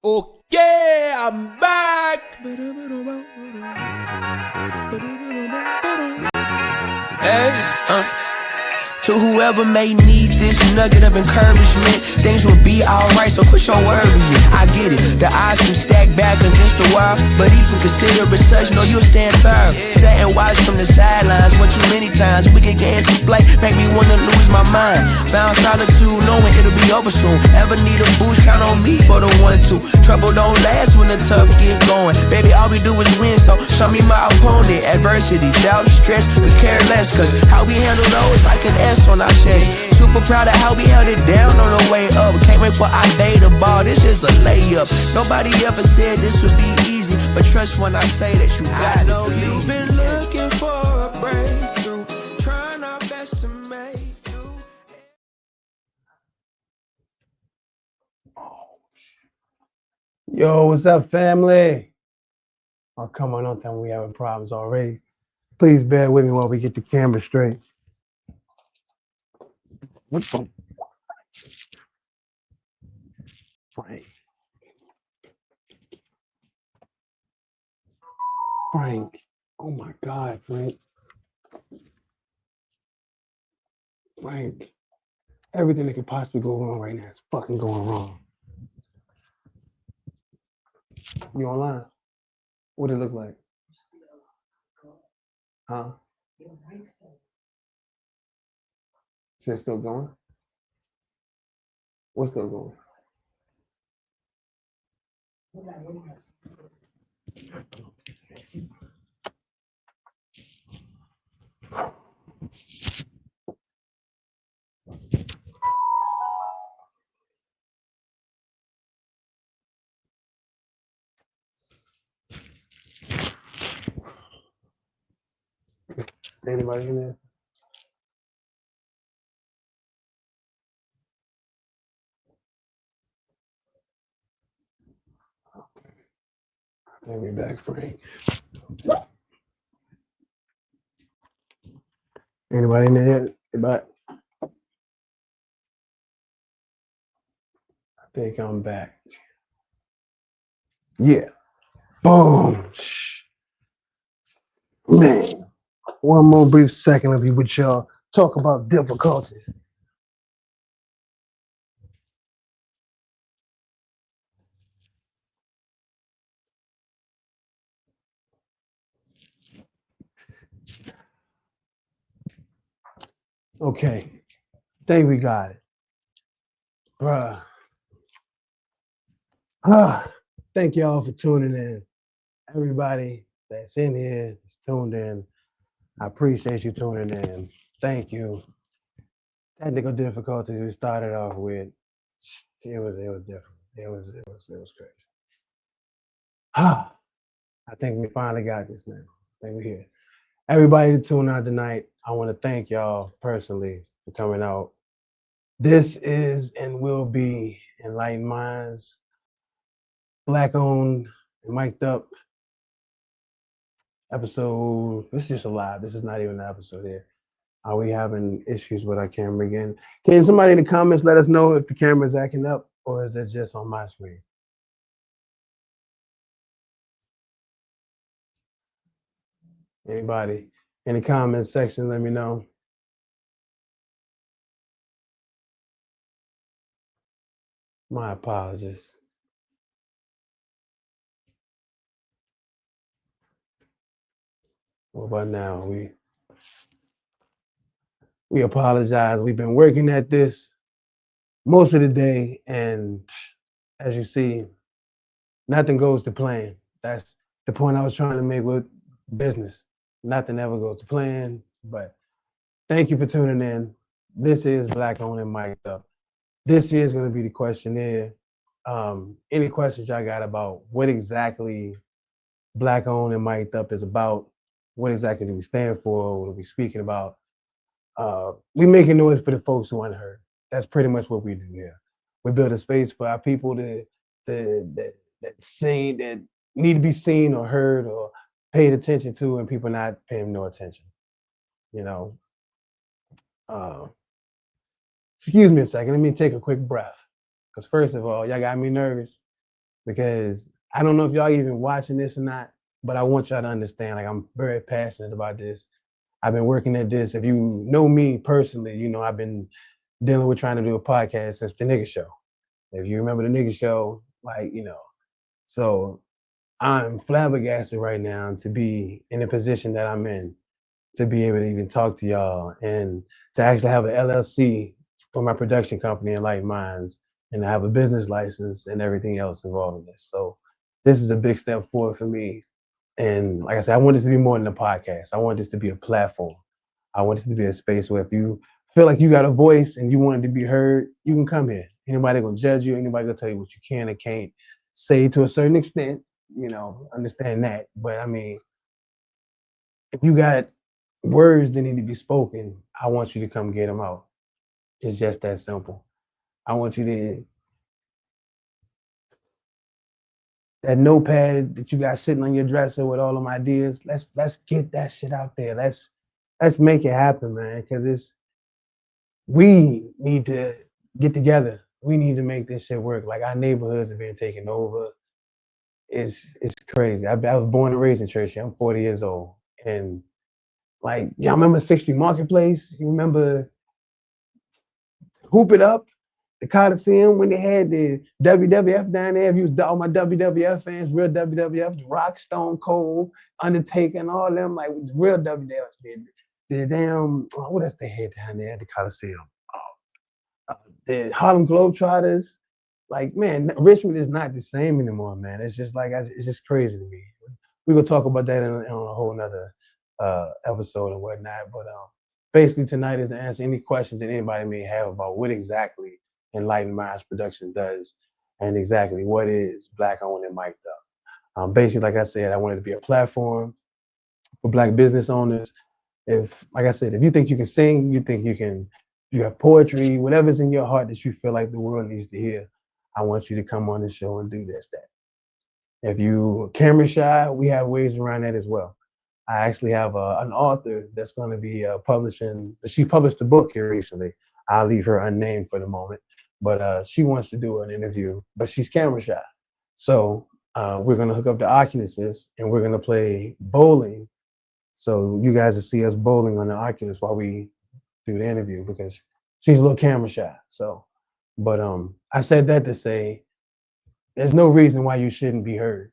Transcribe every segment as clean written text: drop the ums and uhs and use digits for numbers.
Okay, I'm back. Hey, to whoever may need this nugget of encouragement, things will be alright, so quit your worrying. I get it, the odds can stack back against the wall, but even consider it such, know you'll stand firm. Sit and watch from the sidelines, one too many times. Wicked games to play, make me wanna lose my mind. Found solitude, knowing it'll be over soon. Ever need a boost, count on me for the 1-2. Trouble don't last when the tough get going. Baby, all we do is win, so show me my opponent. Adversity, doubt, stress, could care less, cause how we handle those like an S on our chest. Super proud of how we held it down on the way up. Can't wait for our day to ball, this is a layup. Nobody ever said this would be easy, but trust when I say that you got it. I know you've been looking for a breakthrough, trying our best to make you. Yo, what's up, family? Oh, come on, don't tell me we having problems already. Please bear with me while we get the camera straight. What the? Frank. Frank. Oh my God, Frank. Frank. Everything that could possibly go wrong right now is fucking going wrong. You online? What it look like? Huh? Is it still going? What's still going? Anybody in there? Take me back, Frank. Anybody in there? Anybody? I think I'm back. Yeah. Boom. Man. One more brief second of you with y'all talk about difficulties. Okay. Think we got it. Bruh. Thank y'all for tuning in. Everybody that's in here is tuned in. I appreciate you tuning in. Thank you. Technical difficulties we started off with. It was different. It was crazy. I think we finally got this now. I think we're here. Everybody to tune out tonight, I want to thank y'all personally for coming out. This is and will be Enlightened Minds, Black owned and mic'd up episode. This is just a live. This is not even an episode here. Are we having issues with our camera again? Can somebody in the comments let us know if the camera is acting up or is it just on my screen? Anybody in the comments section, let me know. My apologies. What about now? We apologize. We've been working at this most of the day, and as you see, nothing goes to plan. That's the point I was trying to make with business. Nothing ever goes to plan, but thank you for tuning in. This is Black Owned and Mic'd Up. This is going to be the questionnaire. Any questions y'all got about what exactly Black Owned and Mic'd Up is about? What exactly do we stand for? What are we speaking about? We making noise for the folks who unheard. That's pretty much what we do here. We build a space for our people that need to be seen or heard or paid attention to, and people not paying no attention. You know. Excuse me a second. Let me take a quick breath. Because first of all, y'all got me nervous. because I don't know if y'all even watching this or not, but I want y'all to understand, like, I'm very passionate about this. I've been working at this. If you know me personally, you know I've been dealing with trying to do a podcast since the nigga show. If you remember the nigga show, like, so I'm flabbergasted right now to be in the position that I'm in, to be able to even talk to y'all and to actually have an LLC for my production company, Enlightened Minds, and to have a business license and everything else involved in this. So this is a big step forward for me. And like I said, I want this to be more than a podcast. I want this to be a platform. I want this to be a space where if you feel like you got a voice and you want it to be heard, you can come here. Anybody gonna judge you, anybody gonna tell you what you can and can't say to a certain extent, understand that. But I mean, if you got words that need to be spoken, I want you to come get them out. It's just that simple. I want you to, that notepad that you got sitting on your dresser with all them ideas, let's get that shit out there. Let's make it happen, man. Because we need to get together. We need to make this shit work. Like, our neighborhoods are being taken over. It's crazy. I was born and raised in Church. I'm 40 years old, and like, y'all remember 60 Marketplace? You remember Hoop It Up, the Coliseum, when they had the WWF down there? If you was all my WWF fans, real WWF, Rock, Stone Cold, Undertaker, and all them, like real WWF. The damn, what else they had down there at the Coliseum? The Harlem Globetrotters. Like, man, Richmond is not the same anymore, man. It's just like, it's just crazy to me. We're gonna talk about that on a whole nother episode and whatnot. But basically tonight is to answer any questions that anybody may have about what exactly Enlightened Minds Production does and exactly what is Black Owned and Mic'd Up. Basically, like I said, I wanted to be a platform for Black business owners. Like I said, if you think you can sing, you have poetry, whatever's in your heart that you feel like the world needs to hear, I want you to come on the show and do that. If you camera shy, we have ways around that as well. I actually have an author that's going to be publishing. She published a book here recently. I'll leave her unnamed for the moment, but she wants to do an interview, but she's camera shy. So we're going to hook up the Oculuses and we're going to play bowling. So you guys will see us bowling on the Oculus while we do the interview, because she's a little camera shy. So, but I said that to say, there's no reason why you shouldn't be heard.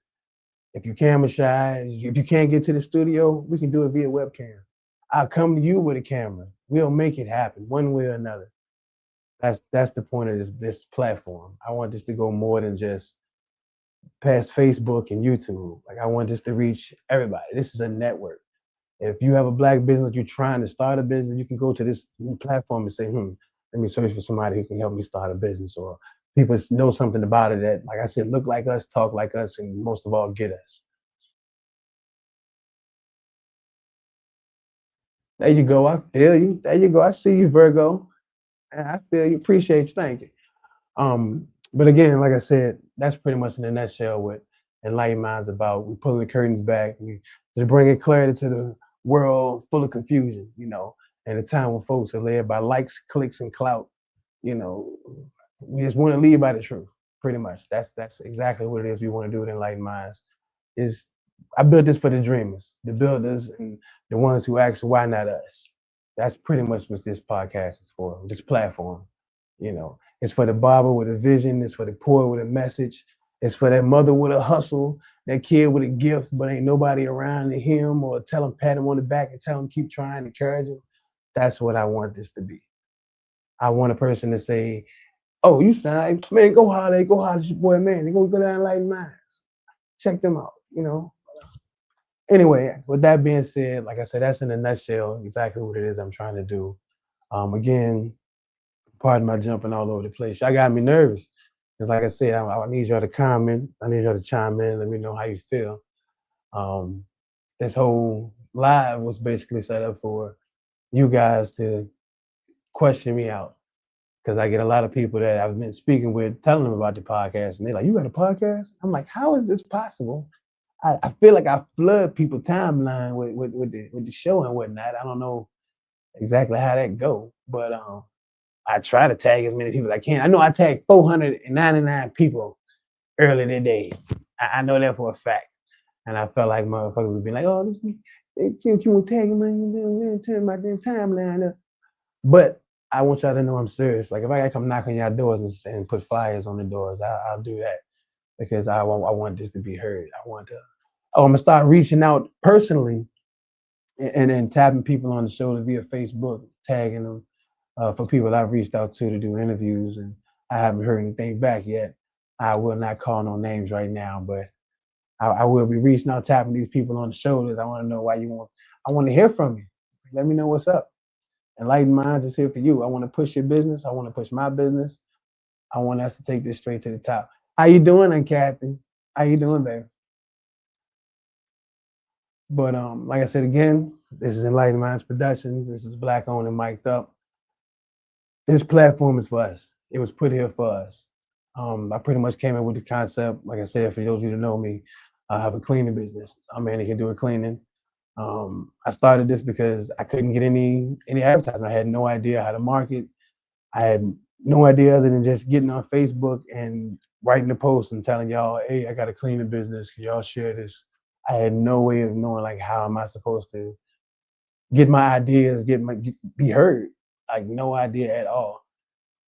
If you're camera shy, if you can't get to the studio, we can do it via webcam. I'll come to you with a camera. We'll make it happen one way or another. That's the point of this platform. I want this to go more than just past Facebook and YouTube. Like, I want this to reach everybody. This is a network. If you have a Black business, you're trying to start a business, you can go to this platform and say, let me search for somebody who can help me start a business, or people know something about it that, like I said, look like us, talk like us, and most of all, get us. There you go. I feel you. There you go. I see you, Virgo. I feel you. Appreciate you. Thank you. But again, like I said, that's pretty much in a nutshell what Enlightened Minds about. We pulling the curtains back. We just bringing clarity to the world full of confusion, and a time when folks are led by likes, clicks, and clout. We just want to lead by the truth, pretty much. That's exactly what it is we want to do with Enlightened Minds. I built this for the dreamers, the builders, and the ones who ask, why not us? That's pretty much what this podcast is for, this platform. It's for the barber with a vision. It's for the poor with a message. It's for that mother with a hustle, that kid with a gift, but ain't nobody around to him or tell him, pat him on the back and tell him, keep trying, encourage him. That's what I want this to be. I want a person to say, oh, you sound, man, go holler at your boy, man. They're going to go down Enlightened Minds. Check them out, Anyway, with that being said, like I said, that's in a nutshell exactly what it is I'm trying to do. Again, pardon my jumping all over the place. Y'all got me nervous. Because like I said, I need y'all to comment. I need y'all to chime in. Let me know how you feel. This whole live was basically set up for you guys to question me out. Because I get a lot of people that I've been speaking with, telling them about the podcast. And they're like, you got a podcast? I'm like, how is this possible? I feel like I flood people's timeline with the show and whatnot. I don't know exactly how that go. But I try to tag as many people as I can. I know I tagged 499 people early today. I know that for a fact. And I felt like motherfuckers would be like, oh, this they think you want to tag him, man, turn my damn timeline up. But I want y'all to know I'm serious. Like if I gotta come knock on y'all doors and put flyers on the doors, I'll do that because I want this to be heard. I'm gonna start reaching out personally and then tapping people on the shoulder via Facebook, tagging them for people I've reached out to do interviews, and I haven't heard anything back yet. I will not call no names right now, but I will be reaching out, tapping these people on the shoulders. I want to know why you want. I want to hear from you. Let me know what's up. Enlightened Minds is here for you. I want to push your business. I want to push my business. I want us to take this straight to the top. How you doing, Kathy? How you doing, babe? But like I said again, this is Enlightened Minds Productions. This is Black Owned and Mic'd Up. This platform is for us. It was put here for us. I pretty much came up with the concept. Like I said, for those of you who know me, I have a cleaning business. I'm a man who can do a cleaning. I started this because I couldn't get any advertising. I had no idea how to market. I had no idea other than just getting on Facebook and writing a post and telling y'all, hey, I got a cleaning business. Can y'all share this? I had no way of knowing like how am I supposed to get my ideas, be heard. Like no idea at all.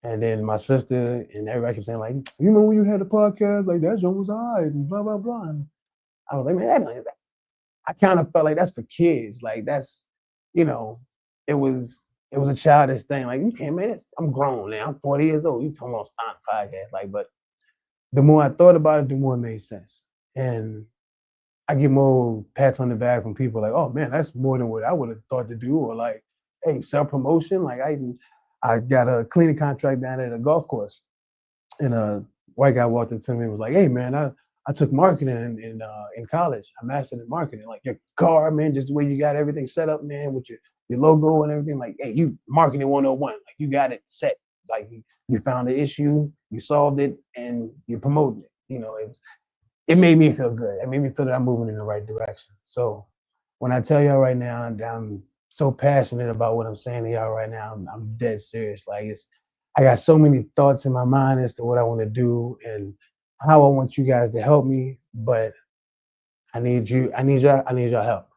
And then my sister and everybody kept saying like, you know when you had a podcast, like that joint was all right and blah, blah, blah. And I was like, man, I kind of felt like that's for kids. Like that's, you know, it was a childish thing. Like you can't, man, I'm grown now. I'm 40 years old. You talking about starting a podcast. Like, but the more I thought about it, the more it made sense. And I get more pats on the back from people like, oh man, that's more than what I would have thought to do. Or like, hey, self-promotion. Like I got a cleaning contract down at a golf course. And a white guy walked up to me and was like, hey man, I took marketing in college. I mastered in marketing. Like your car, man, just the way you got everything set up, man, with your logo and everything. Like, hey, you marketing 101. Like you got it set. Like you found the issue, you solved it, and you're promoting it. You know, it made me feel good. It made me feel that I'm moving in the right direction. So when I tell y'all right now, I'm so passionate about what I'm saying to y'all right now. I'm dead serious. Like I got so many thoughts in my mind as to what I want to do and how I want you guys to help me, but I need y'all help.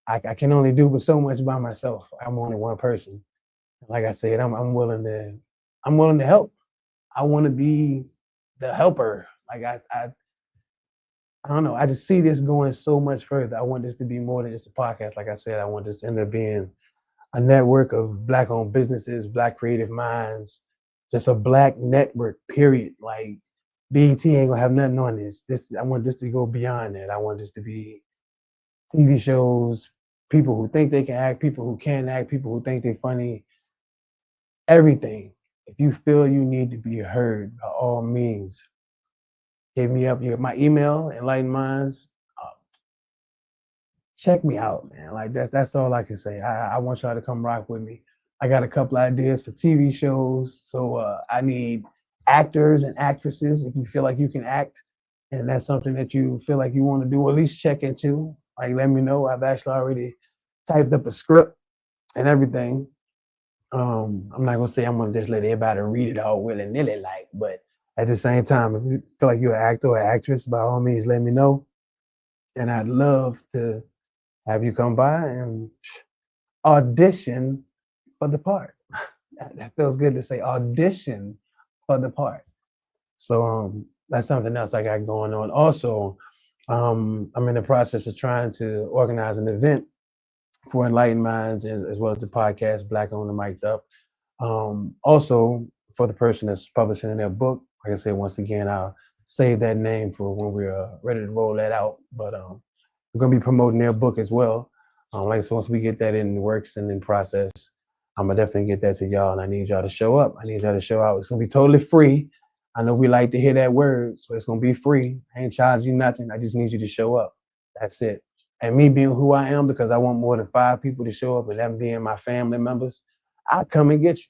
I can only do but so much by myself. I'm only one person. Like I said, I'm willing to help. I want to be the helper. Like I don't know. I just see this going so much further. I want this to be more than just a podcast. Like I said, I want this to end up being a network of Black-owned businesses, Black creative minds, just a Black network, period. Like BET ain't gonna have nothing on this. I want this to go beyond that. I want this to be TV shows, people who think they can act, people who can act, people who think they're funny, everything. If you feel you need to be heard, by all means, hit me up. My email, Enlightened Minds. Check me out, man. Like that's all I can say. I want y'all to come rock with me. I got a couple ideas for TV shows. So I need actors and actresses if you feel like you can act and that's something that you feel like you want to do, or at least check into. Like let me know. I've actually already typed up a script and everything. I'm not gonna say I'm gonna just let everybody read it all willy-nilly, like, but at the same time, if you feel like you're an actor or actress, by all means, let me know. And I'd love to have you come by and audition for the part. That feels good to say, audition for the part. So that's something else I got going on. Also, I'm in the process of trying to organize an event for Enlightened Minds as well as the podcast Black Owned and Mic'd Up. Also, for the person that's publishing in their book, like I said, once again, I'll save that name for when we're ready to roll that out. But we're gonna be promoting their book as well. Like so, once we get that in the works and in process, I'm gonna definitely get that to y'all, and I need y'all to show up. I need y'all to show out. It's gonna be totally free. I know we like to hear that word, so it's gonna be free. I ain't charging you nothing. I just need you to show up. That's it. And me being who I am, because I want more than 5 people to show up, and them being my family members, I'll come and get you.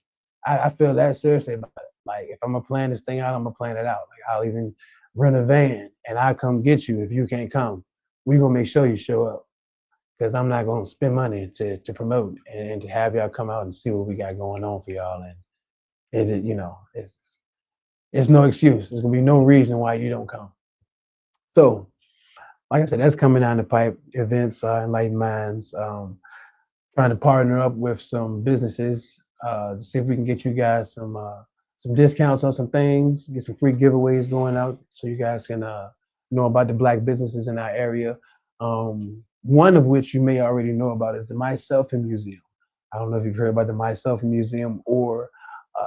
I feel that seriously about it. Like if I'm gonna plan this thing out, I'm gonna plan it out. Like I'll even rent a van and I'll come get you if you can't come. We gonna make sure you show up, because I'm not gonna spend money to promote and to have y'all come out and see what we got going on for y'all. And it's no excuse. There's gonna be no reason why you don't come. So, like I said, that's coming down the pipe. Events, Enlightened Minds, trying to partner up with some businesses to see if we can get you guys some discounts on some things, get some free giveaways going out, so you guys can know about the Black businesses in our area. One of which you may already know about is the My Selfie Museum. I don't know if you've heard about the My Selfie Museum or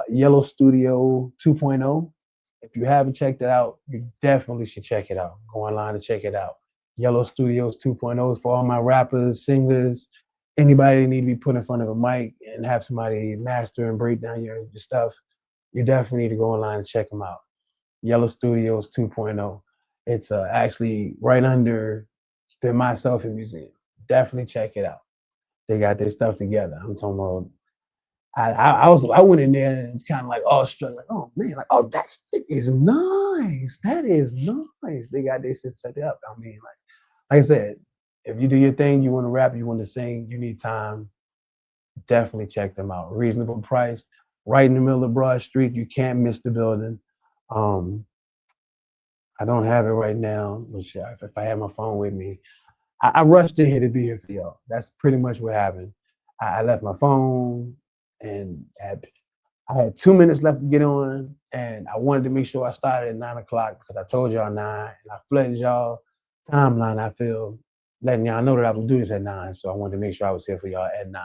Yellow Studio 2.0. If you haven't checked it out, you definitely should check it out. Go online and check it out. Yellow Studios 2.0 is for all my rappers, singers, anybody that need to be put in front of a mic and have somebody master and break down your stuff. You definitely need to go online and check them out. Yellow Studios 2.0. It's actually right under the My Selfie Museum. Definitely check it out. They got their stuff together. I'm talking about. I went in there and it's kind of like awestruck, like, oh man, like, oh, that shit is nice. That is nice. They got their shit set up. I mean, like I said, if you do your thing, you want to rap, you want to sing, you need time, definitely check them out. Reasonable price, right in the middle of Broad Street. You can't miss the building. I don't have it right now, which if I had my phone with me, I rushed in here to be here for y'all. That's pretty much what happened. I left my phone and I had 2 minutes left to get on, and I wanted to make sure I started at 9 o'clock because I told y'all 9, and I flooded y'all timeline. I feel letting y'all know that I was doing this at 9, so I wanted to make sure I was here for y'all at 9.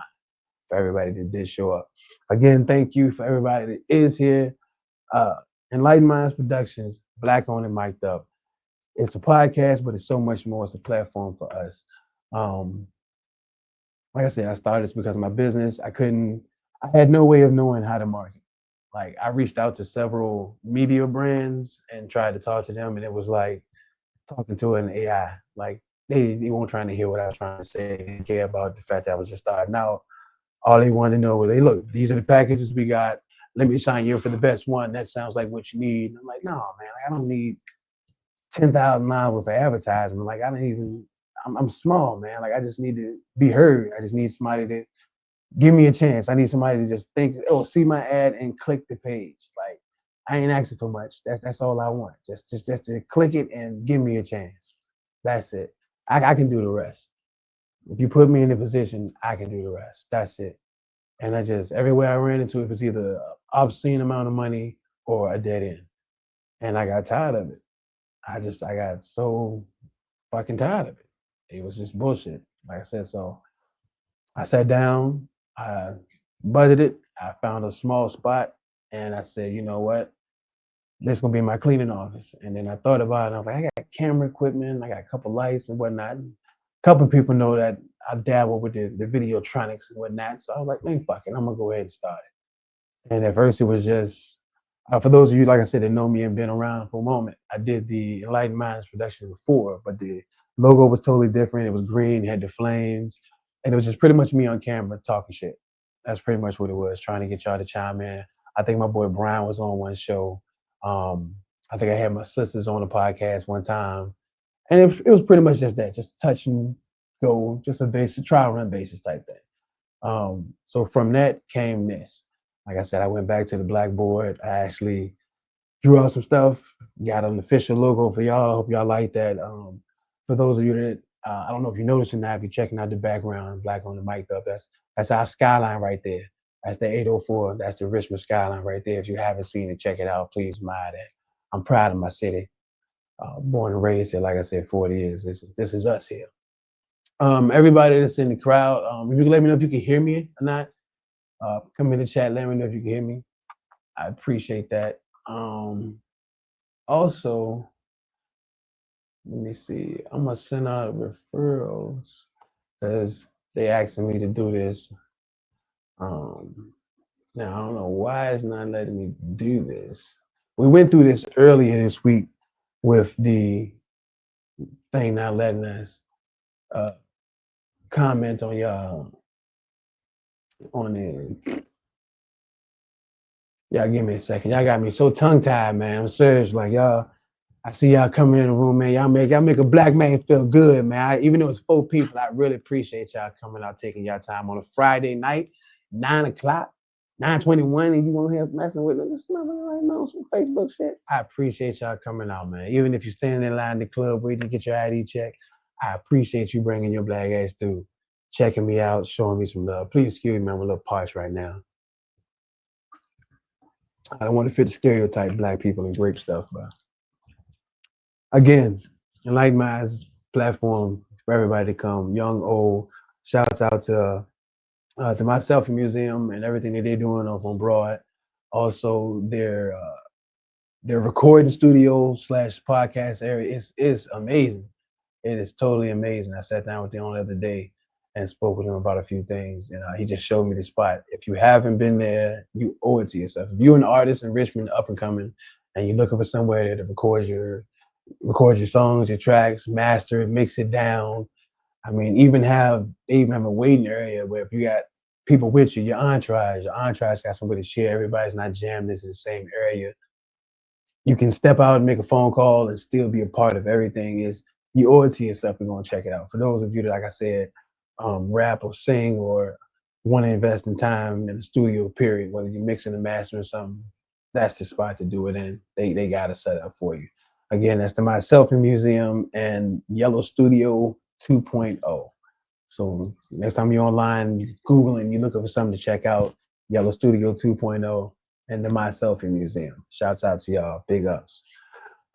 For everybody that did show up, again, thank you for everybody that is here. Enlightened Minds Productions, Black owned and mic'd up. It's a podcast, but it's so much more. It's a platform for us. Like I said, I started this because of my business. I had no way of knowing how to market. Like, I reached out to several media brands and tried to talk to them, and it was like talking to an AI. Like, they weren't trying to hear what I was trying to say. They didn't care about the fact that I was just starting out. All they wanted to know was, hey, look, these are the packages we got. Let me sign you for the best one. That sounds like what you need. I'm like, no, man, I don't need $10,000 worth of advertisement. Like, I'm small, man. Like, I just need to be heard. I just need somebody to give me a chance. I need somebody to just think, oh, see my ad and click the page. Like, I ain't asking for much. That's all I want. Just to click it and give me a chance. That's it. I can do the rest. If you put me in a position, I can do the rest. That's it. And everywhere I ran into, it was either an obscene amount of money or a dead end. And I got tired of it. I got so fucking tired of it. It was just bullshit. Like I said, so I sat down, I budgeted, I found a small spot, and I said, you know what? This is gonna be my cleaning office. And then I thought about it, I was like, I got camera equipment, I got a couple lights and whatnot. A couple of people know that I dabble with the videotronics and whatnot. So I was like, man, fuck it, I'm gonna go ahead and start it. And at first it was just, for those of you, like I said, that know me and been around for a moment, I did the Enlightened Minds production before, but the logo was totally different. It was green, it had the flames, and it was just pretty much me on camera talking shit. That's pretty much what it was, trying to get y'all to chime in. I think my boy Brian was on one show. I think I had my sisters on the podcast one time. And it was pretty much just that, just touch and go, just a basic trial run basis type thing. So from that came this. Like I said, I went back to the blackboard. I actually drew out some stuff, got an official logo for y'all. I hope y'all like that. For those of you that, I don't know if you noticed or not, if you're checking out the background, Black on the Mic Up, that's our skyline right there. That's the 804. That's the Richmond skyline right there. If you haven't seen it, check it out. Please admire that. I'm proud of my city. Born and raised here, like I said, 40 years. This is us here. Everybody that's in the crowd, if you can let me know if you can hear me or not. Come in the chat, let me know if you can hear me. I appreciate that. Also, let me see. I'm gonna send out referrals because they asking me to do this. Now I don't know why it's not letting me do this. We went through this earlier this week with the thing not letting us comment on y'all on it. Y'all give me a second. Y'all got me so tongue-tied, man. I'm serious. Like, y'all, I see y'all coming in the room, man. Y'all make a black man feel good, man. Even though it's 4 people, I really appreciate y'all coming out, taking y'all time on a Friday night, 9 o'clock. 921 and you won't have messing with it. It's nothing right now, some Facebook shit. I appreciate y'all coming out, man. Even if you're standing in line in the club waiting to get your ID check, I appreciate you bringing your black ass through, checking me out, showing me some love. Please excuse me, I'm a little parched right now. I don't want to fit the stereotype black people and grape stuff, but again, Enlightened Minds platform for everybody to come, young, old. Shouts out to my Selfie Museum and everything that they're doing off on Broad. Also, their recording studio / podcast area is amazing. It is totally amazing. I sat down with them the other day and spoke with him about a few things, and he just showed me the spot. If you haven't been there, you owe it to yourself. If you're an artist in Richmond, up and coming, and you're looking for somewhere to record your songs, your tracks, master it, mix it down. I mean, they even have a waiting area where if you got people with you, your entourage got somebody to share. Everybody's not jammed into the same area. You can step out and make a phone call and still be a part of everything. You owe it to yourself to go and check it out. For those of you that, like I said, rap or sing or want to invest in time in the studio, period, whether you're mixing and mastering something, that's the spot to do it in. They got it set up for you. Again, that's the My Selfie Museum and Yellow Studio 2.0. So next time you're online, you Google and you're looking for something to check out, Yellow Studio 2.0 and the My Selfie Museum. Shouts out to y'all, big ups.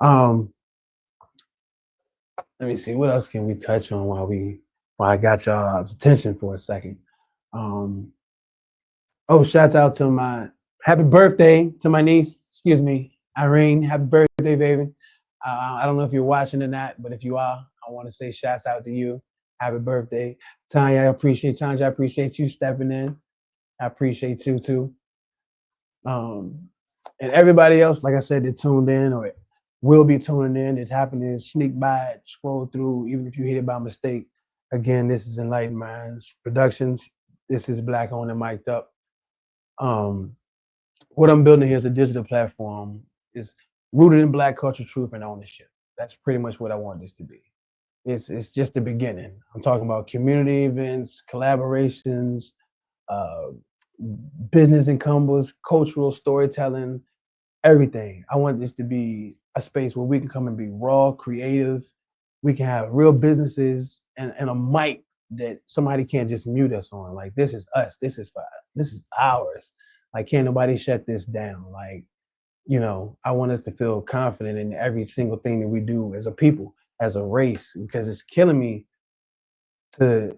Let me see, what else can we touch on while I got y'all's attention for a second. Shouts out to my happy birthday to my niece, Irene. Happy birthday, baby. I don't know if you're watching or not, but if you are, I want to say shouts out to you. Happy birthday. Tanya, I appreciate you stepping in. I appreciate you too. And everybody else, like I said, that tuned in or will be tuning in. It's happening, sneak by it, scroll through, even if you hit it by mistake. Again, this is Enlightened Minds Productions. This is Black Owned and Mic'd Up. What I'm building here is a digital platform. It's rooted in Black culture, truth, and ownership. That's pretty much what I want this to be. It's just the beginning. I'm talking about community events, collaborations, business encumbers, cultural storytelling, everything. I want this to be a space where we can come and be raw, creative. We can have real businesses and a mic that somebody can't just mute us on. Like, this is us. This is ours. Like, can't nobody shut this down. Like, I want us to feel confident in every single thing that we do as a people, as a race, because it's killing me now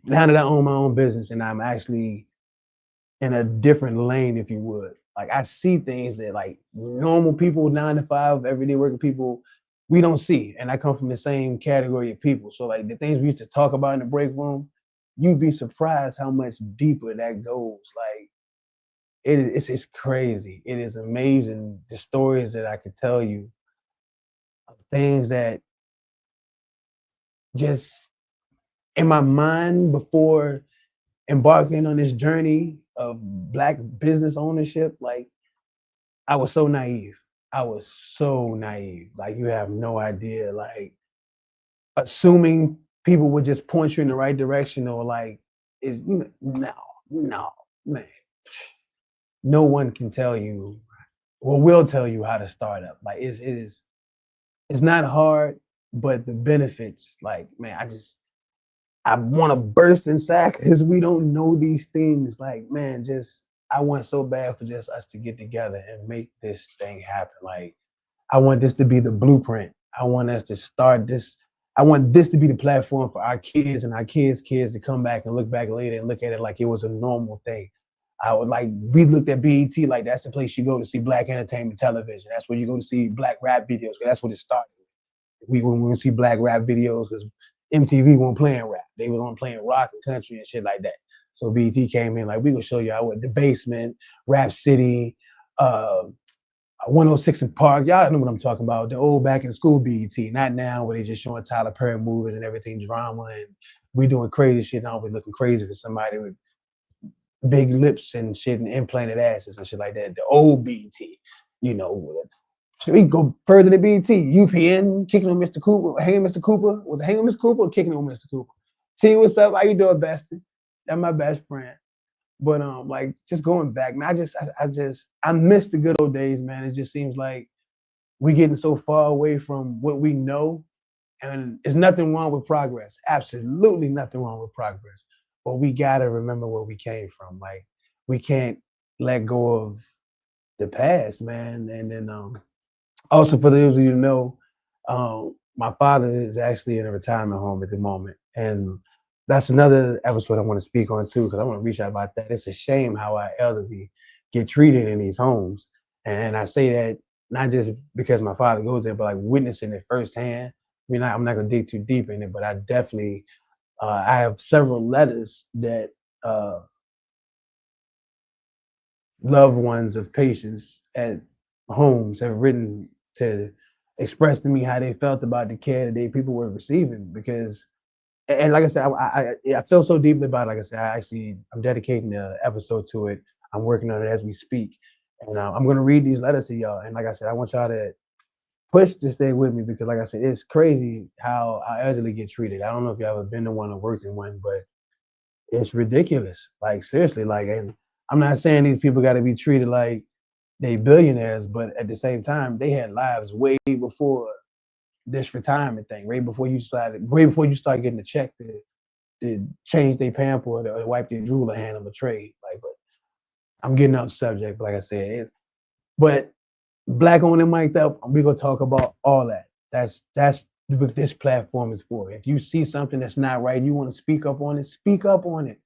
that I own my own business and I'm actually in a different lane, if you would. Like, I see things that like normal people, 9 to 5, everyday working people, we don't see. And I come from the same category of people. So like the things we used to talk about in the break room, you'd be surprised how much deeper that goes. Like, it's crazy. It is amazing, the stories that I could tell you of things that just in my mind before embarking on this journey of Black business ownership. Like, I was so naive. Like, you have no idea. Like, assuming people would just point you in the right direction or like, no, man. No one can tell you or will tell you how to start up. Like, it's not hard, but the benefits, like, man, I want to burst inside because we don't know these things. Like, man, I want so bad for just us to get together and make this thing happen. Like, I want this to be the blueprint. I want us to start this. I want this to be the platform for our kids and our kids' kids to come back and look back later and look at it like it was a normal thing. We looked at BET like that's the place you go to see Black entertainment television. That's where you go to see Black rap videos, because that's what it started. We see Black rap videos because MTV wasn't playing rap. They was on playing rock and country and shit like that. So BET came in like, we gonna show y'all what The Basement, Rap City, 106 in Park. Y'all know what I'm talking about. The old back in school BET, not now where they just showing Tyler Perry movies and everything drama and we doing crazy shit and always looking crazy for somebody with big lips and shit and implanted asses and shit like that. The old BET, So we go further than BET. UPN kicking on Mr. Cooper, hanging Mr. Cooper. Was it hanging Mr. Cooper or kicking on Mr. Cooper? See what's up? How you doing, bestie? That's my best friend. But like just going back, man, I miss the good old days, man. It just seems like we getting so far away from what we know, and there's nothing wrong with progress. Absolutely nothing wrong with progress. But we gotta remember where we came from. Like we can't let go of the past, man. And then also for those of you who know, my father is actually in a retirement home at the moment, and that's another episode I want to speak on too, because I want to reach out about that. It's a shame how our elderly get treated in these homes, and I say that not just because my father goes there, but like witnessing it firsthand. I mean, I'm not gonna dig too deep in it, but I definitely I have several letters that uh, loved ones of patients at homes have written to express to me how they felt about the care that people were receiving. Because, and like I said, I feel so deeply about it. Like I said, I'm dedicating the episode to it. I'm working on it as we speak, and I'm going to read these letters to y'all. And like I said, I want y'all to push to stay with me, because like I said, it's crazy how our elderly get treated. I don't know if you ever been to one or worked in one, but it's ridiculous. Like seriously, like, and I'm not saying these people got to be treated like they billionaires, but at the same time, they had lives way before this retirement thing. Way before you start getting a check to change their pamper or to wipe their drool or hand them a trade. Like, but I'm getting off subject. But like I said, but Black owned and mic'd up, we're gonna talk about all that. That's what this platform is for. If you see something that's not right, you want to speak up on it, speak up on it.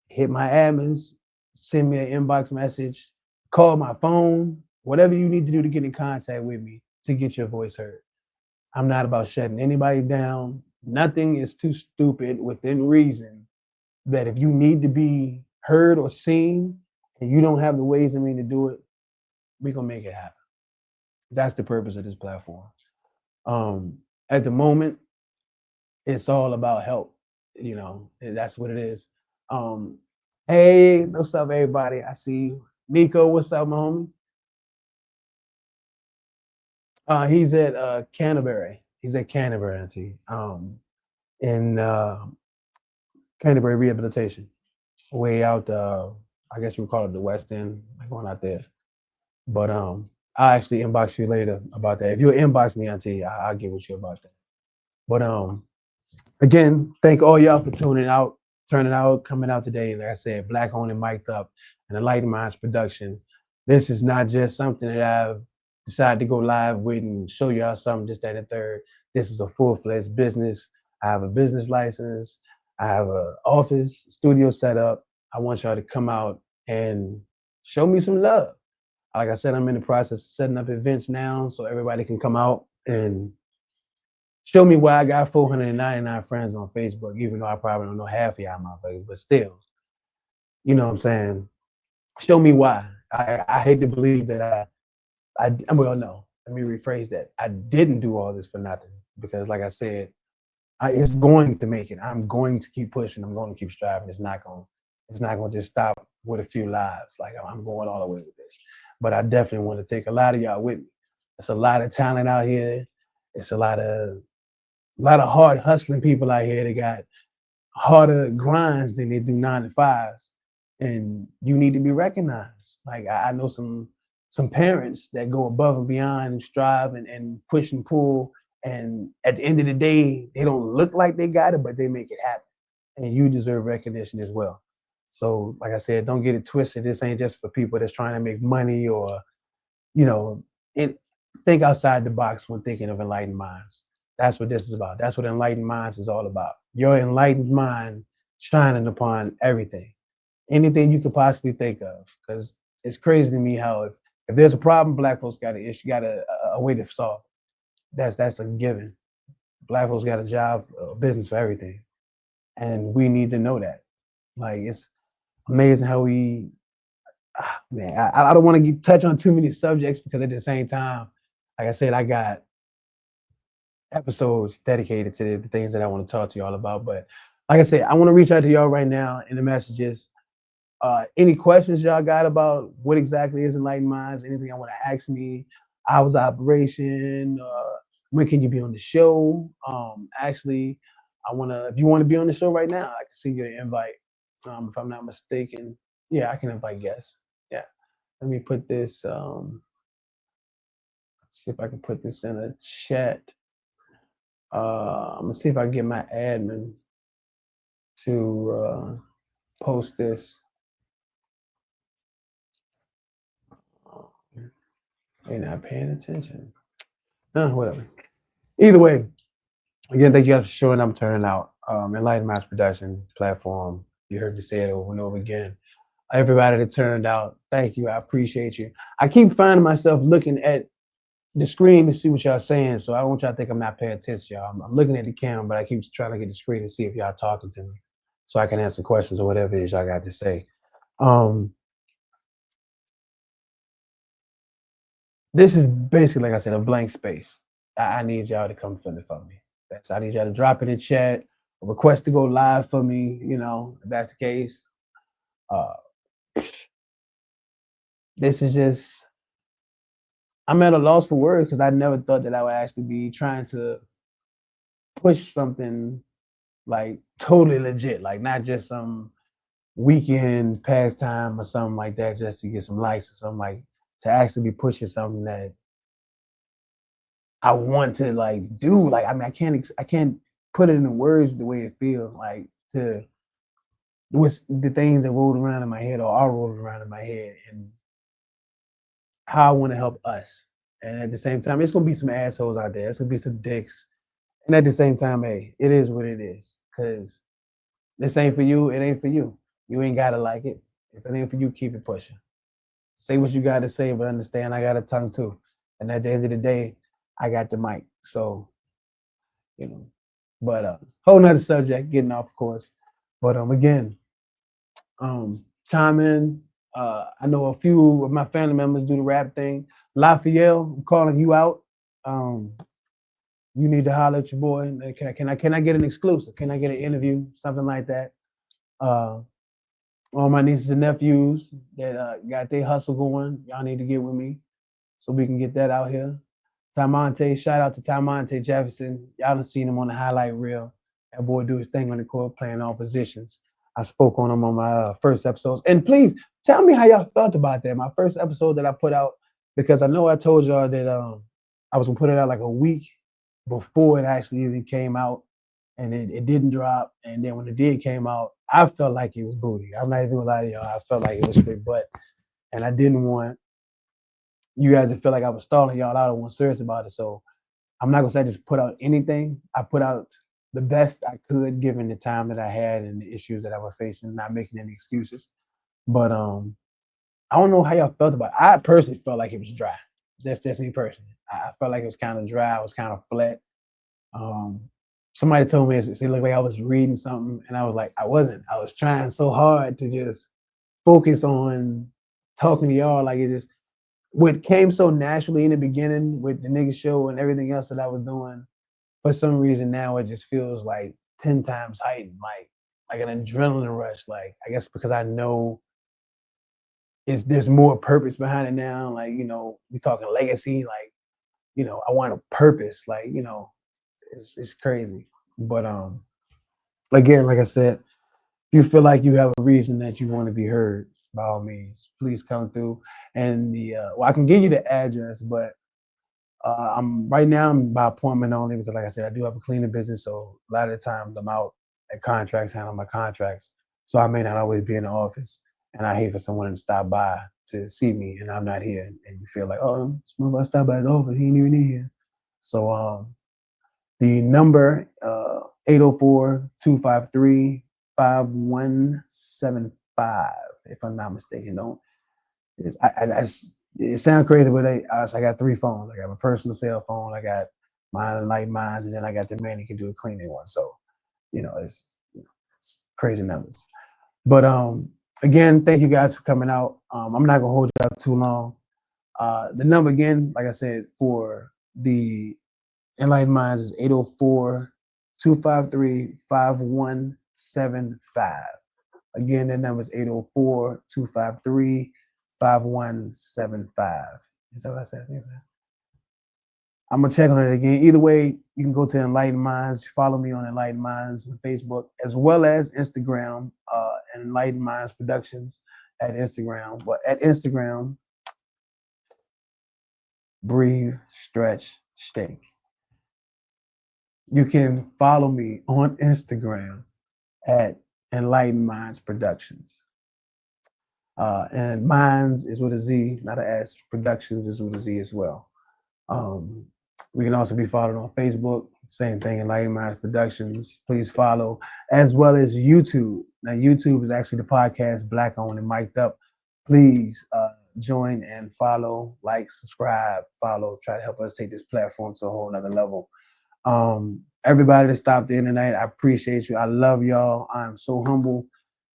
Hit my admins, send me an inbox message, call my phone, whatever you need to do to get in contact with me to get your voice heard. I'm not about shutting anybody down. Nothing is too stupid within reason that if you need to be heard or seen and you don't have the ways and means to do it, we're gonna make it happen. That's the purpose of this platform. At the moment, it's all about help. That's what it is. Um, hey, what's up, everybody? I see you. Nico, what's up, my homie? He's at Canterbury. He's at Canterbury, Auntie. In Canterbury Rehabilitation, way out. I guess you would call it the West End. Like going out there. But I'll actually inbox you later about that. If you inbox me, Auntie, I'll get with you about that. But again, thank all y'all for tuning out, turning out, coming out today. Like I said, Black owned and mic'd up, and Enlightened Minds production. This is not just something that I've decided to go live with and show y'all something, just that and third. This is a full-fledged business. I have a business license. I have an office, studio set up. I want y'all to come out and show me some love. Like I said, I'm in the process of setting up events now so everybody can come out and show me why I got 499 friends on Facebook, even though I probably don't know half of y'all motherfuckers, but still, you know what I'm saying? Show me why. I hate to believe that well, no, let me rephrase that. I didn't do all this for nothing, because like I said, it's going to make it. I'm going to keep pushing. I'm going to keep striving. It's not going to just stop with a few lives. Like I'm going all the way with this. But I definitely want to take a lot of y'all with me. There's a lot of talent out here. It's a lot of hard hustling people out here that got harder grinds than they do 9 to 5s, and you need to be recognized. Like I know some parents that go above and beyond and strive and push and pull, and at the end of the day, they don't look like they got it, but they make it happen, and you deserve recognition as well. So, like I said, don't get it twisted. This ain't just for people that's trying to make money or, you know, think outside the box when thinking of Enlightened Minds. That's what this is about. That's what Enlightened Minds is all about. Your enlightened mind shining upon everything, anything you could possibly think of. Because it's crazy to me how if there's a problem, Black folks got an issue, got a way to solve. That's a given. Black folks got a job, a business for everything, and we need to know that. Like it's amazing how man. I don't want to touch on too many subjects, because at the same time, like I said, I got episodes dedicated to the things that I want to talk to y'all about. But like I said, I want to reach out to y'all right now in the messages. Any questions y'all got about what exactly is Enlightened Minds? Anything I want to ask me? Hours of operation? When can you be on the show? Actually, if you want to be on the show right now, I can send you an invite. if I'm not mistaken. Yeah, I can invite guests. Yeah. Let me put this, see if I can put this in a chat. I'm gonna see if I can get my admin to post this. They're not paying attention. Whatever. Either way, again, thank you guys for showing up, turning out. Enlightened Mass Production platform. You heard me say it over and over again. Everybody that turned out, thank you. I appreciate you. I keep finding myself looking at the screen to see what y'all saying, so I don't want y'all to think I'm not paying attention, y'all. I'm looking at the camera, but I keep trying to get the screen to see if y'all talking to me, so I can answer questions or whatever it is y'all got to say. This is basically, like I said, a blank space. I need y'all to come fill it for me. I need y'all to drop it in chat, a request to go live for me. You know, if that's the case. This is just, I'm at a loss for words because I never thought that I would actually be trying to push something like totally legit, like not just some weekend pastime or something like that just to get some likes or something, like to actually be pushing something that I want to like do. Like, I mean, I can't put it in words the way it feels like to what's the things that rolled around in my head or are rolling around in my head and how I want to help us. And at the same time, it's gonna be some assholes out there. It's gonna be some dicks. And at the same time, hey, it is what it is. Cause this ain't for you, it ain't for you. You ain't gotta like it. If it ain't for you, keep it pushing. Say what you gotta say, but understand I got a tongue too. And at the end of the day, I got the mic. So, you know, but whole nother subject, getting off course. But again, chime in. I know a few of my family members do the rap thing. Lafayette, I'm calling you out. You need to holler at your boy. Can I get an exclusive? Can I get an interview? Something like that. All my nieces and nephews that got their hustle going, y'all need to get with me so we can get that out here. Tamonte, shout out to Tamonte Jefferson. Y'all done seen him on the highlight reel. That boy do his thing on the court playing all positions. I spoke on him on my first episodes. And please tell me how y'all felt about that. My first episode that I put out, because I know I told y'all that I was gonna put it out like a week before it actually even came out, and it didn't drop. And then when it did came out, I felt like it was booty. I'm not even gonna lie to y'all. I felt like it was big butt, and I didn't want you guys to feel like I was stalling y'all out. I wasn't serious about it. So I'm not gonna say I just put out anything. I put out the best I could given the time that I had and the issues that I was facing, not making any excuses. But I don't know how y'all felt about it. I personally felt like it was dry. That's just me personally. I felt like it was kind of dry. It was kind of flat. Somebody told me it looked like I was reading something, and I was like, I wasn't. I was trying so hard to just focus on talking to y'all. Like, it just what came so naturally in the beginning with the nigga show and everything else that I was doing. For some reason now it just feels like 10 times heightened, like an adrenaline rush. Like, I guess because I know there's more purpose behind it now. Like, you know, we talking legacy, like, you know, I want a purpose. Like, you know, it's crazy. But again, like I said, if you feel like you have a reason that you want to be heard, by all means, please come through. And well, I can give you the address, but I'm right now I'm by appointment only because, like I said, I do have a cleaning business, so a lot of the times I'm out at contracts, handling my contracts, so I may not always be in the office, and I hate for someone to stop by to see me and I'm not here, and you feel like, oh, somebody stopped by his office, he ain't even in here. So the number 804-253-5175, if I'm not mistaken. Don't it sounds crazy, but I got 3 phones. I got my personal cell phone, I got mine, like mine, and then I got the man who can do a cleaning one. So, you know, it's crazy numbers. But again, thank you guys for coming out. I'm not gonna hold you up too long. The number again, like I said, for the Enlightened Minds is 804-253-5175. Again, that number is 804-253-5175. Is that what I said? I'm gonna check on it again. Either way, you can go to Enlightened Minds. Follow me on Enlightened Minds on Facebook as well as Instagram, Enlightened Minds Productions at Instagram. But at Instagram, breathe, stretch, shake. You can follow me on Instagram at Enlightened Minds Productions. And Minds is with a Z, not an S. Productions is with a Z as well. We can also be followed on Facebook. Same thing, Enlightened Minds Productions. Please follow, as well as YouTube. Now, YouTube is actually the podcast Black Owned and Mic'd Up. Please join and follow, like, subscribe, follow. Try to help us take this platform to a whole nother level. Everybody that stopped in tonight, I appreciate you. I love y'all. I'm so humble.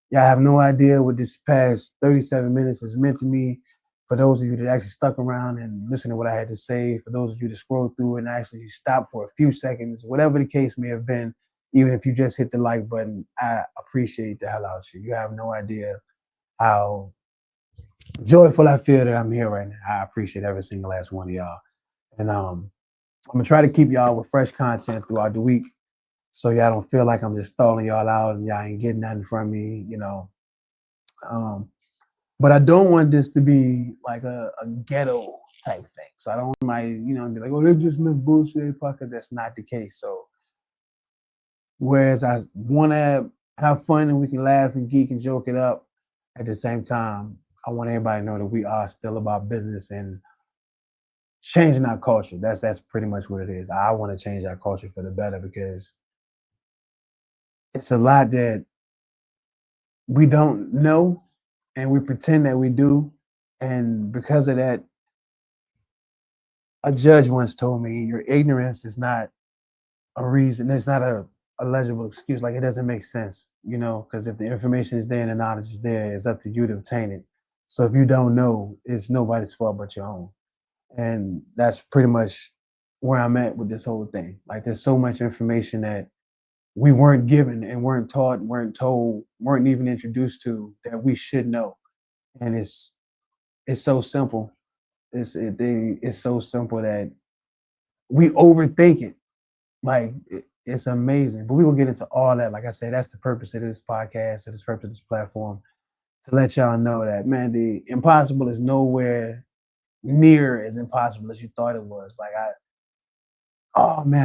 Y'all have no idea what this past 37 minutes has meant to me. For those of you that actually stuck around and listened to what I had to say, for those of you that scrolled through and actually stopped for a few seconds, whatever the case may have been, even if you just hit the like button, I appreciate the hell out of you. You have no idea how joyful I feel that I'm here right now. I appreciate every single last one of y'all. And I'm gonna try to keep y'all with fresh content throughout the week, so y'all don't feel like I'm just stalling y'all out and y'all ain't getting nothing from me, you know. But I don't want this to be like a ghetto type thing. So I don't want my, be like, oh, they're just enough bullshit pocket. That's not the case. So whereas I want to have fun and we can laugh and geek and joke it up, at the same time, I want everybody to know that we are still about business and changing our culture. That's pretty much what it is. I want to change our culture for the better, because it's a lot that we don't know and we pretend that we do. And because of that, a judge once told me, your ignorance is not a reason. It's not a legible excuse. Like, it doesn't make sense, because if the information is there and the knowledge is there, it's up to you to obtain it. So if you don't know, it's nobody's fault but your own. And that's pretty much where I'm at with this whole thing. Like, there's so much information that we weren't given and weren't taught, weren't told, weren't even introduced to, that we should know. And it's so simple. It's so simple that we overthink it. Like, it's amazing. But we will get into all that. Like I said, that's the purpose of this podcast, and the purpose of this platform, to let y'all know that, man, the impossible is nowhere near as impossible as you thought it was. Like, I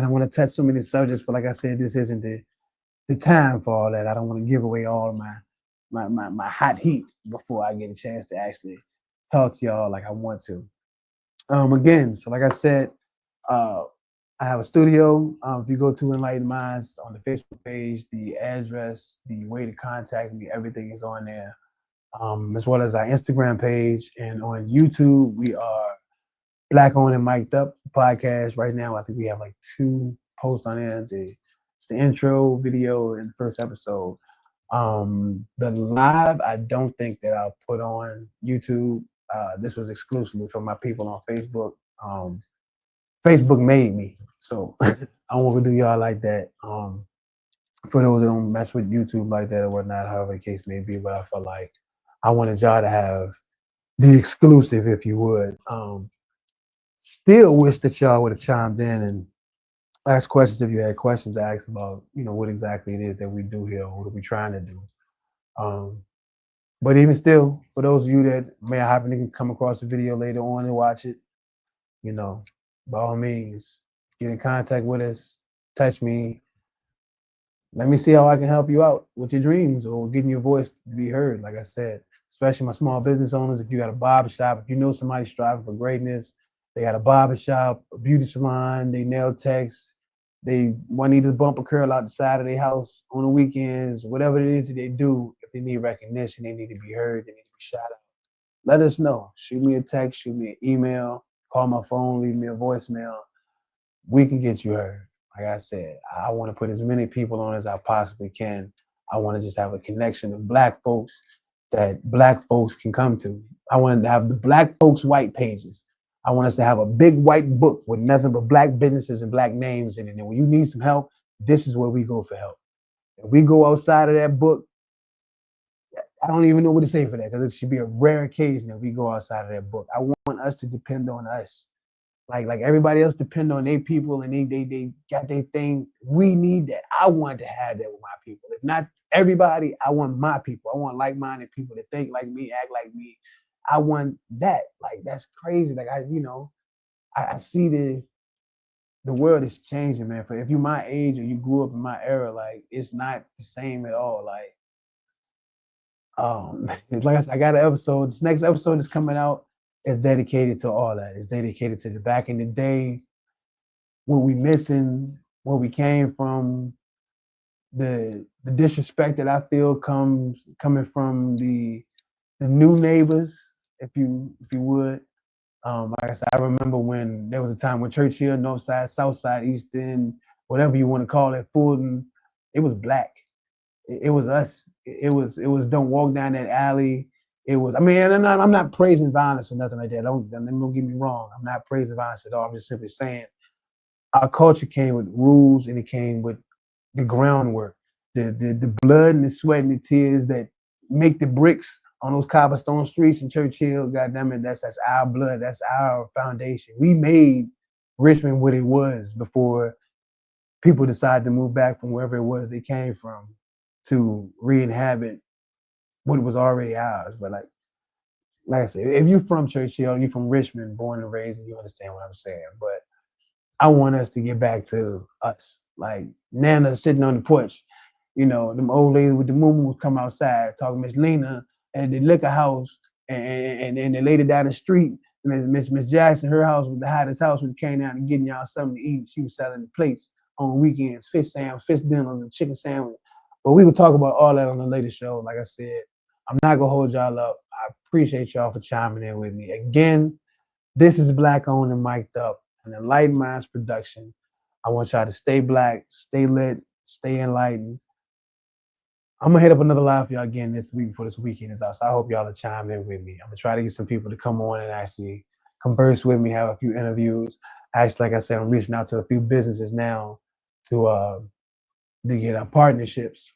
want to touch so many subjects, but like I said, this isn't the time for all that. I don't want to give away all of my hot heat before I get a chance to actually talk to y'all like I want to. Again, so like I said, I have a studio. If you go to Enlightened Minds on the Facebook page, the address, the way to contact me, everything is on there. As well as our Instagram page, and on YouTube, we are Black Owned and Mic'd Up podcast. Right now, I think we have like 2 posts on there. It's the intro video and the first episode. The live, I don't think that I'll put on YouTube. This was exclusively for my people on Facebook. Facebook made me, so I don't want to do y'all like that. For those that don't mess with YouTube like that or whatnot, however the case may be, but I felt like I wanted y'all to have the exclusive, if you would. Still wish that y'all would have chimed in and asked questions if you had questions to ask about, what exactly it is that we do here, or what are we trying to do. But even still, for those of you that may happen to come across the video later on and watch it, by all means, get in contact with us, touch me. Let me see how I can help you out with your dreams or getting your voice to be heard. Like I said, especially my small business owners, if you got a barbershop, if you know somebody striving for greatness, they got a barbershop, a beauty salon, they nail techs, they need to bump a curl out the side of their house on the weekends, whatever it is that they do. If they need recognition, they need to be heard, they need to be shout out. Let us know. Shoot me a text, shoot me an email, call my phone, leave me a voicemail. We can get you heard. Like I said, I want to put as many people on as I possibly can. I want to just have a connection of Black folks that Black folks can come to. I want to have the Black folks white pages. I want us to have a big white book with nothing but Black businesses and Black names in it. And when you need some help, this is where we go for help. If we go outside of that book, I don't even know what to say for that, because it should be a rare occasion that we go outside of that book. I want us to depend on us. Like everybody else depend on their people and they got their thing. We need that. I want to have that with my people. If not everybody, I want my people. I want like-minded people to think like me, act like me. I want that. Like that's crazy. Like I see the world is changing, man. For if you my age or you grew up in my era, like it's not the same at all. Like like I said, I got an episode. This next episode is coming out. It's dedicated to all that. It's dedicated to the back in the day, what we missing, where we came from, the disrespect that I feel coming from the new neighbors, if you would. Like I said, I remember when there was a time when Churchill, North Side, South Side, East End, whatever you want to call it, Fulton, it was black. It was us. It was don't walk down that alley. It was. I mean, and I'm not praising violence or nothing like that. Don't get me wrong. I'm not praising violence at all. I'm just simply saying our culture came with rules and it came with the groundwork, the blood and the sweat and the tears that make the bricks on those cobblestone streets in Churchill. Goddamn it, that's our blood. That's our foundation. We made Richmond what it was before people decided to move back from wherever it was they came from to re-inhabit what was already ours. But like I said, if you're from Churchill, you're from Richmond, born and raised, and you understand what I'm saying. But I want us to get back to us. Like Nana sitting on the porch, them old ladies with the moo would come outside talking Miss Lena at the liquor house, and the lady down the street, Miss Jackson, her house was the hottest house when it came down and getting y'all something to eat. She was selling the plates on weekends, fish dinners, and chicken sandwich. But we could talk about all that on the later show. Like I said, I'm not gonna hold y'all up. I appreciate y'all for chiming in with me. Again, this is Black Owned and Mic'd Up, an Enlightened Minds production. I want y'all to stay black, stay lit, stay enlightened. I'm gonna hit up another live for y'all again this week before this weekend is out. So I hope y'all will chime in with me. I'm gonna try to get some people to come on and actually converse with me, have a few interviews. Actually, like I said, I'm reaching out to a few businesses now to get our partnerships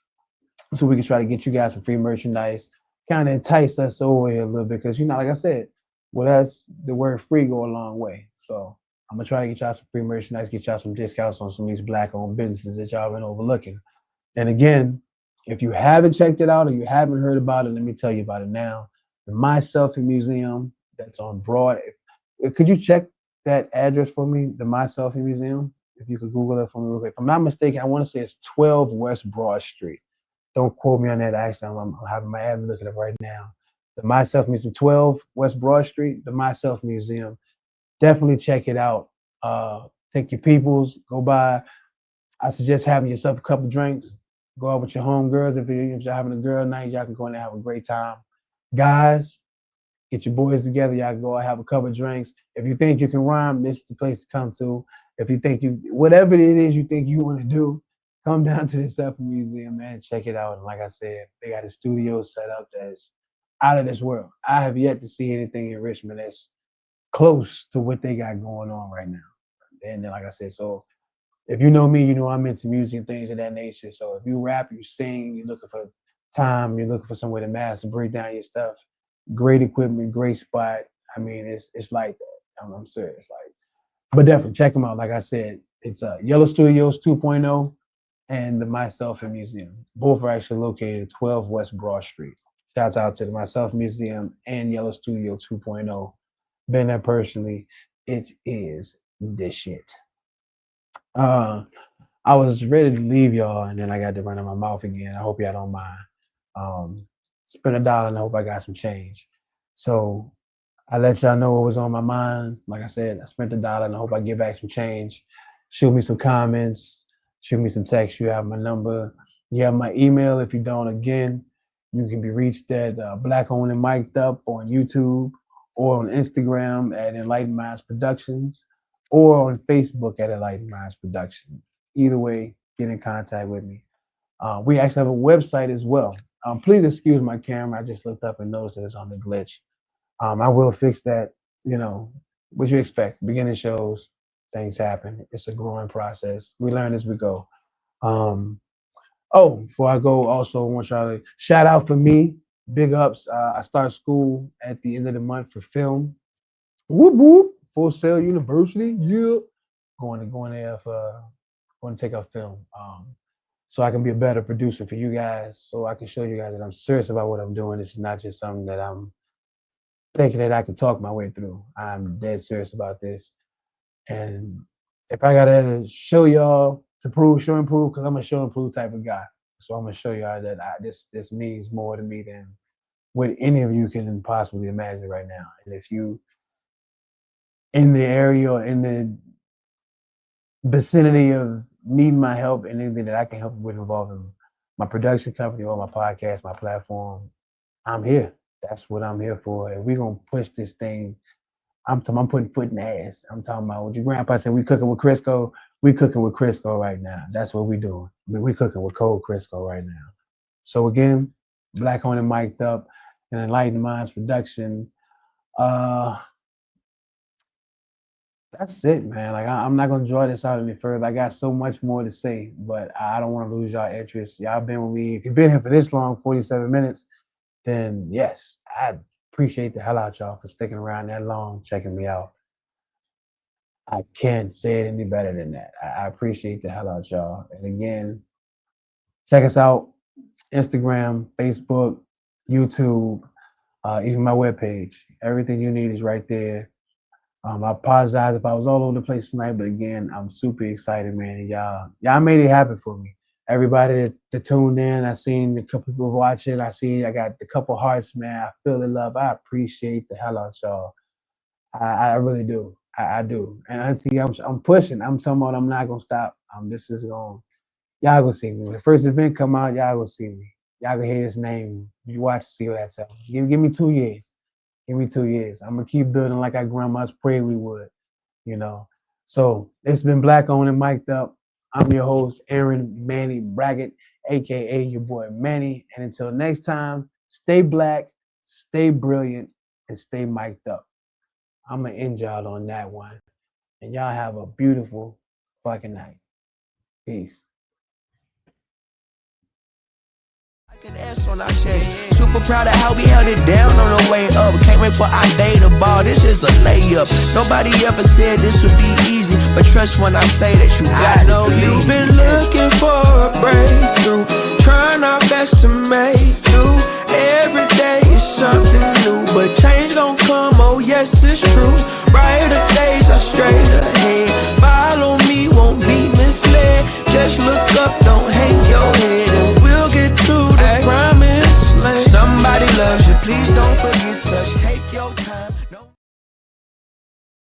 so we can try to get you guys some free merchandise, kind of entice us over here a little bit. Because, like I said, with us, the word free go a long way. So I'm going to try to get y'all some free merchandise, get y'all some discounts on some of these Black-owned businesses that y'all been overlooking. And again, if you haven't checked it out or you haven't heard about it, let me tell you about it now. The My Selfie Museum that's on Broad. Could you check that address for me, the My Selfie Museum? If you could Google it for me real quick. If I'm not mistaken, I want to say it's 12 West Broad Street. Don't quote me on that. Actually, I'm having my admin look it up right now. The My Selfie Museum, 12 West Broad Street, the My Selfie Museum. Definitely check it out. Take your peoples, go by. I suggest having yourself a couple drinks. Go out with your homegirls. If you're having a girl night, y'all can go in there and have a great time. Guys, get your boys together. Y'all can go out, have a couple drinks. If you think you can rhyme, this is the place to come to. If you think whatever it is you think you want to do, come down to the Selfie Museum, man. Check it out. And like I said, they got a studio set up that's out of this world. I have yet to see anything in Richmond that's close to what they got going on right now. And then, like I said, so if you know me, you know I'm into music and things of that nature. So if you rap, you sing, you're looking for time, you're looking for somewhere to master, break down your stuff, great equipment, great spot. I mean, it's like that. I'm serious. But definitely check them out. Like I said, it's Yellow Studios 2.0 and the My Selfie Museum. Both are actually located at 12 West Broad Street. Shouts out to the My Selfie Museum and Yellow Studio 2.0. Been there personally. It is this shit. I was ready to leave y'all, and then I got to run out my mouth again. I hope y'all don't mind. Spent $1 and I hope I got some change. So I let y'all know what was on my mind. Like I said, I spent $1 and I hope I get back some change. Shoot me some comments, shoot me some text. You have my number. You have my email. If you don't, again, you can be reached at Black Owned and Mic'd Up on YouTube or on Instagram at Enlightened Minds Productions or on Facebook at Enlightened Minds Productions. Either way, get in contact with me. We actually have a website as well. Please excuse my camera. I just looked up and noticed that it's on the glitch. I will fix that. What you expect. Beginning shows, things happen. It's a growing process. We learn as we go. Before I go, also want y'all to shout out for me. Big ups. I start school at the end of the month for film. Whoop whoop. Full Sail University. Yeah, going there for going to take out film. So I can be a better producer for you guys. So I can show you guys that I'm serious about what I'm doing. This is not just something that I'm thinking that I can talk my way through. I'm dead serious about this. And if I gotta show y'all to prove, show and prove, because I'm a show and prove type of guy. So I'm gonna show y'all that this means more to me than what any of you can possibly imagine right now. And if you in the area or in the vicinity of needing my help and anything that I can help with involving my production company or my podcast, my platform, I'm here. That's what I'm here for. And we're gonna push this thing. I'm putting foot in the ass. I'm talking about what your grandpa said, we cooking with Crisco. We cooking with Crisco right now. That's what we doing. We cooking with cold Crisco right now. So again, Black Owned and Mic'd Up and Enlightened Minds production. That's it, man. Like I'm not gonna draw this out any further. I got so much more to say, but I don't want to lose y'all interest. Y'all been with me. If you've been here for this long, 47 minutes, then yes, I appreciate the hell out y'all for sticking around that long, checking me out. I can't say it any better than that. I appreciate the hell out y'all. And again, check us out, Instagram, Facebook, YouTube, even my webpage. Everything you need is right there. I apologize if I was all over the place tonight, but again, I'm super excited, man. And y'all made it happen for me. Everybody that tuned in, I seen a couple people watching. I got a couple hearts, man. I feel the love. I appreciate the hell out y'all. I really do. I do. And honestly, I'm pushing. I'm talking about I'm not gonna stop. This is going. Y'all gonna see me. When the first event come out, y'all gonna see me. Y'all gonna hear his name. You watch to see what that's at. Give me 2 years. Give me 2 years. I'm gonna keep building like our grandmas prayed we would, you know. So it's been Black Owned and Mic'd Up. I'm your host, Aaron Manny Brackett, aka your boy Manny. And until next time, stay black, stay brilliant, and stay mic'd up. I'm gonna end y'all on that one. And y'all have a beautiful fucking night. Peace. An S on our chest. Super proud of how we held it down on the way up. Can't wait for our day to ball. This is a layup. Nobody ever said this would be easy, but trust when I say that you got it. I know you've been looking for a breakthrough, trying our best to make do.